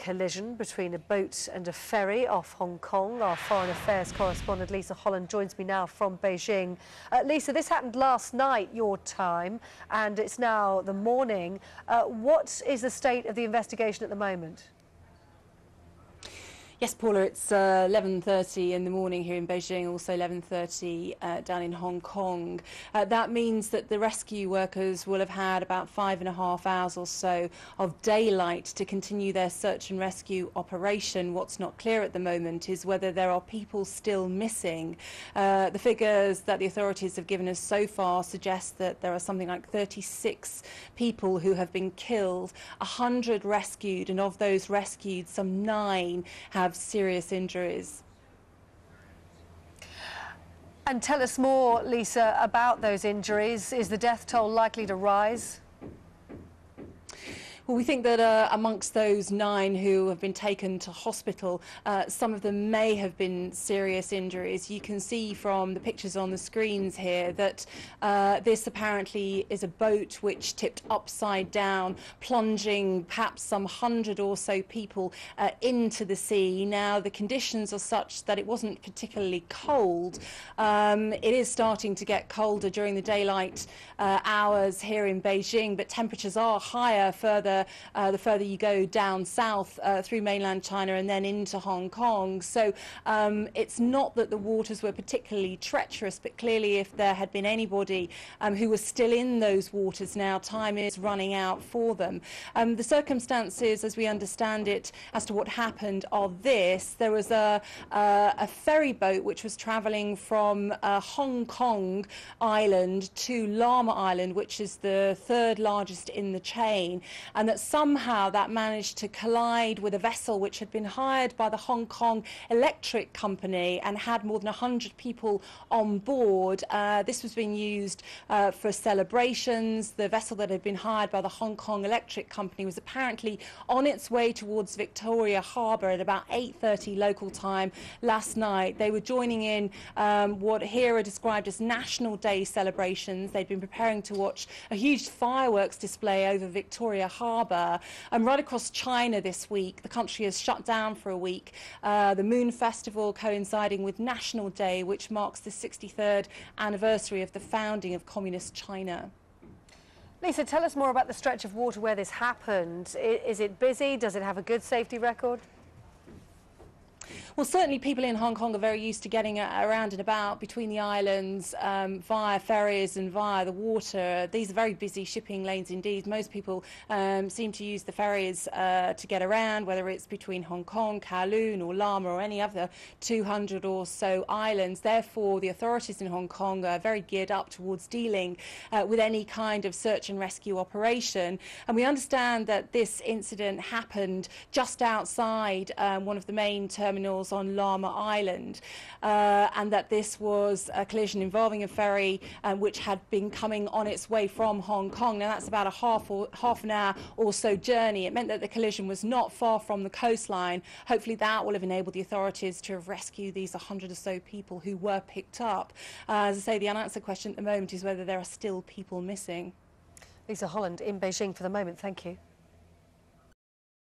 collision between a boat and a ferry off Hong Kong. Our foreign affairs correspondent Lisa Holland joins me now from Beijing. Lisa, this happened last night, your time, and it's now the morning. What is the state of the investigation at the moment? Yes, Paula, it's 11:30 in the morning here in Beijing, also 11:30 down in Hong Kong. That means that the rescue workers will have had about 5.5 hours or so of daylight to continue their search and rescue operation. What's not clear at the moment is whether there are people still missing. The figures that the authorities have given us so far suggest that there are something like 36 people who have been killed, 100 rescued, and of those rescued, some 9 have serious injuries. And tell us more, Lisa, about those injuries. Is the death toll likely to rise? Well, we think that amongst those 9 who have been taken to hospital, some of them may have been serious injuries. You can see from the pictures on the screens here that this apparently is a boat which tipped upside down, plunging perhaps some 100 or so people into the sea. Now, the conditions are such that it wasn't particularly cold. It is starting to get colder during the daylight hours here in Beijing, but temperatures are higher the further you go down south through mainland China and then into Hong Kong. So it's not that the waters were particularly treacherous, but clearly if there had been anybody who was still in those waters now, time is running out for them. The circumstances, as we understand it, as to what happened are this. There was a ferry boat which was travelling from Hong Kong Island to Lamma Island, which is the 3rd largest in the chain, and that somehow that managed to collide with a vessel which had been hired by the Hong Kong Electric Company and had more than 100 people on board. This was being used for celebrations. The vessel that had been hired by the Hong Kong Electric Company was apparently on its way towards Victoria Harbour at about 8:30 local time last night. They were joining in what here are described as National Day celebrations. They'd been preparing to watch a huge fireworks display over Victoria Harbour. Right across China this week, the country has shut down for a week. The Moon Festival coinciding with National Day, which marks the 63rd anniversary of the founding of Communist China. Lisa, tell us more about the stretch of water where this happened. Is it busy? Does it have a good safety record? Well, certainly people in Hong Kong are very used to getting around and about between the islands via ferries and via the water. These are very busy shipping lanes indeed. Most people seem to use the ferries to get around, whether it's between Hong Kong, Kowloon or Lamma or any other 200 or so islands. Therefore, the authorities in Hong Kong are very geared up towards dealing with any kind of search and rescue operation. And we understand that this incident happened just outside one of the main terminals on Lamma Island, and that this was a collision involving a ferry which had been coming on its way from Hong Kong. Now, that's about a half an hour or so journey. It meant that the collision was not far from the coastline. Hopefully that will have enabled the authorities to have rescued these 100 or so people who were picked up. As I say, the unanswered question at the moment is whether there are still people missing. Lisa Holland in Beijing for the moment. Thank you.